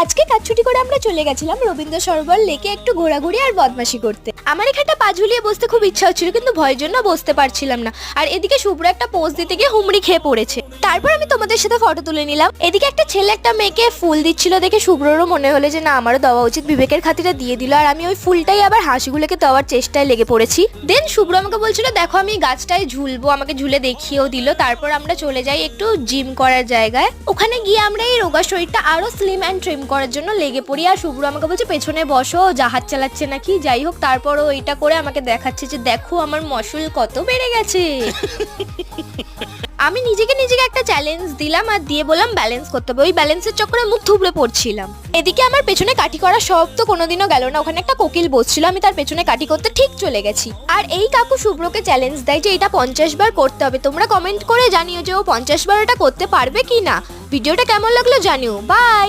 আজকে কাজ ছুটি করে আমরা চলে গেছিলাম রবীন্দ্র সরোবর লেকে একটু ঘোরাঘুরি আর বদমাশি করতে। আমার এখানটা পা ঝুলিয়ে বসতে খুব ইচ্ছা হচ্ছিল, কিন্তু ভয়ের জন্য বসতে পারছিলাম না। আর এদিকে শুভ্র একটা পোজ দিতে গিয়ে হুমড়ি খেয়ে পড়েছে। তারপর আমি তোমাদের সাথে ফটো তুলে নিলাম। এদিকে একটা ছেলে একটা মেয়েকে ফুল দিচ্ছিল দেখে শুভ্ররও মনে হলো যে না আমারও দেওয়া উচিত, বিবেকের খাতিরে দিয়ে দিল। আর আমি ওই ফুলটাই আবার হাঁসগুলোকে দেওয়ার চেষ্টায় লেগে পড়েছি। দেন শুভ্র আমাকে বলছিল দেখো আমি গাছটায় ঝুলবো, আমাকে ঝুলে দেখিয়েও দিল। তারপর আমরা চলে যাই একটু জিম করার জায়গায়। ওখানে গিয়ে আমরা এই রোগা শরীরটা আরো স্লিম অ্যান্ড ট্রিম করার জন্য লেগে পড়ি। আর শুভ্র আমাকে বলছে পেছনে বসো, জাহাজ চালাচ্ছে নাকি। যাই হোক, তারপরও এটা করে আমাকে দেখাচ্ছে যে দেখো আমার মসল কত বেড়ে গেছে। আমি নিজেকে একটা চ্যালেঞ্জ দিলাম আর দিয়ে বললাম ব্যালেন্স করতে হবে। ওই ব্যালেন্সের চক্করে মুখ থুবড়ে পড়ছিলাম। এদিকে আমার পেছনে কাটি করা সব তো কোনোদিনও গেল না। ওখানে একটা কোকিল বসছিল, আমি তার পেছনে কাটি করতে ঠিক চলে গেছি। আর এই কাকু শুভ্রকে চ্যালেঞ্জ দেয় যে এটা 50 বার করতে হবে। তোমরা কমেন্ট করে জানিও যে ও 50 বার এটা করতে পারবে কি না। ভিডিওটা কেমন লাগলো জানিও। বাই।